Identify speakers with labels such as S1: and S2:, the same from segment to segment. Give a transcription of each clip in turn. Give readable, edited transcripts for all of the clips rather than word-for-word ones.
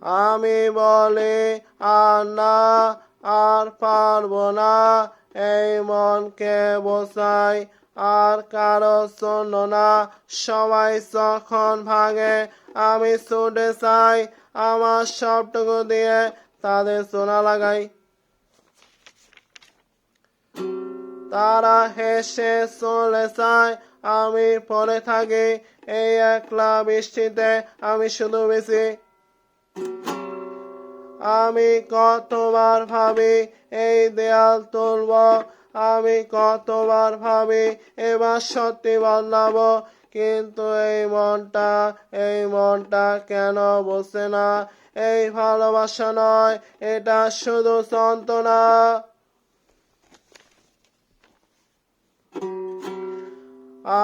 S1: আমি বলি আর না, আর পারবো না, এই মনকে বোঝাই আর কারো শূন্য না। সবাই যখন ভাঙে আমি ছুটে চাই, আমার সবটুকু দিয়ে তাদের সোনা লাগাই। তারা হেসে চলে যায়, আমি পড়ে থাকি এই একলা বৃষ্টিতে, আমি শুধু বেশি। আমি কতবার ভাবি এই দেয়াল তুলব, আমি কতবার ভাবি এবার সত্যি বদলাবো, কিন্তু এই মনটা কেন বসে না। এই ভালোবাসা নয়, এটা শুধু যন্ত্রণা।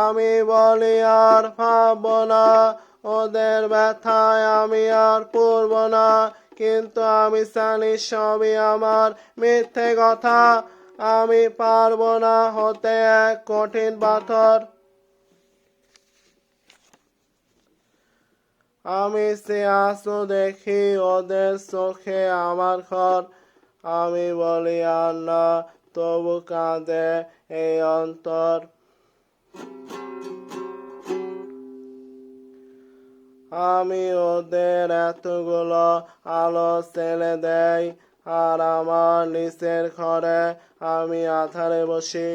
S1: আমি বলি আর ভাববো না, ওদের ব্যথায় আমি আর পড়বো না, কিন্তু আমি জানি সবই আমার মিথ্যে কথা। আমি পারবো না হতে এক কঠিন পাথর। আমি সে আঁসু দেখি ওদের চোখে আমার ঘর। আমি বলি আর না, তবু কাঁদে এই অন্তর। আমি ওদের এতগুলো আলো ছেলে দেই, আর আমার নিচের ঘরে আমি আধারে বসি।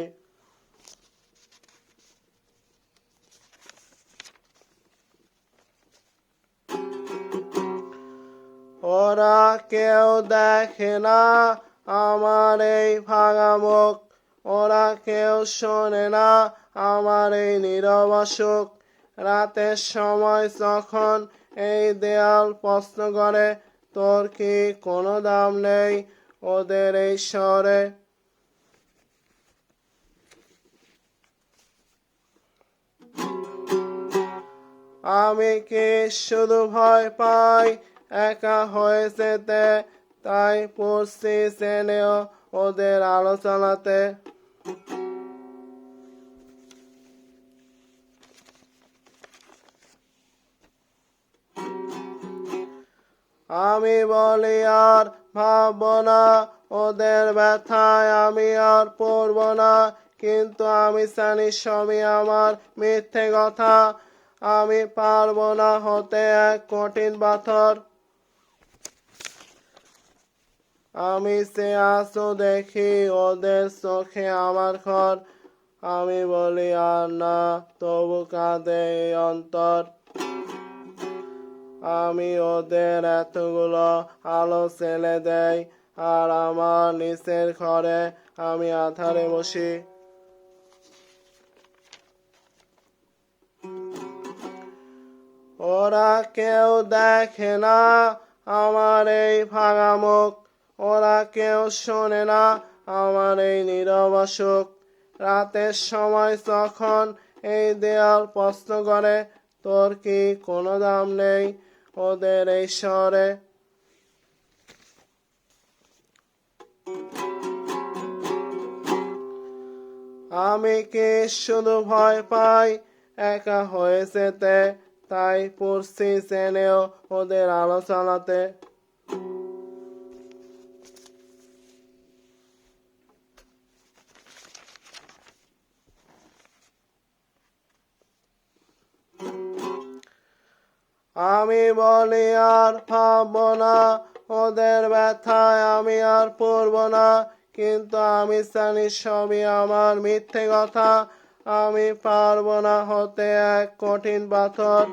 S1: ওরা কেউ দেখে না আমার এই ভাঙা মুখ, ওরা কেউ শোনে না আমার এই নীরব অসুখ। রাতের সময় যখন এই দেয়াল প্রশ্ন করে, তোর কি কোনো দাম নেই ওদের এই শহরে। আমি কি শুধু ভয় পাই একা হয়ে যেতে, তাই পড়ছি জেনেও ওদের আলোচনাতে। আমি বলি আর ভাববো না, ওদের ব্যথায় আমি আর পড়বো না, কিন্তু আমি জানি সবই আমার মিথ্যে কথা। আমি পারবো না হতে এক কঠিন পাথর। আমি সে আঁসু দেখি ওদের চোখে আমার ঘর। আমি বলি আর না, তবু কাঁদে এই অন্তর। আমি ওদের এতগুলো আলো ছেলে দেই, আর আমার নিচের ঘরে আমি আধারে বসি। ওরা কেউ দেখে না আমার এই ভাঙা মুখ, ওরা কেউ শোনে না আমার এই নীরব অসুখ। রাতের সময় যখন এই দেয়াল প্রশ্ন করে, তোর কি কোনো দাম নেই ওদের এই শহরে। আমি কি শুধু ভয় পাই একা হয়ে যেতে, তাই পড়ছি জেনেও ওদের আলোচনাতে। আমি বলি আর ভাববো না, ওদের ব্যথায় আমি আর পড়বো না, কিন্তু আমি জানি সবই আমার মিথ্যে কথা। আমি পারবো না হতে এক কঠিন পাথর।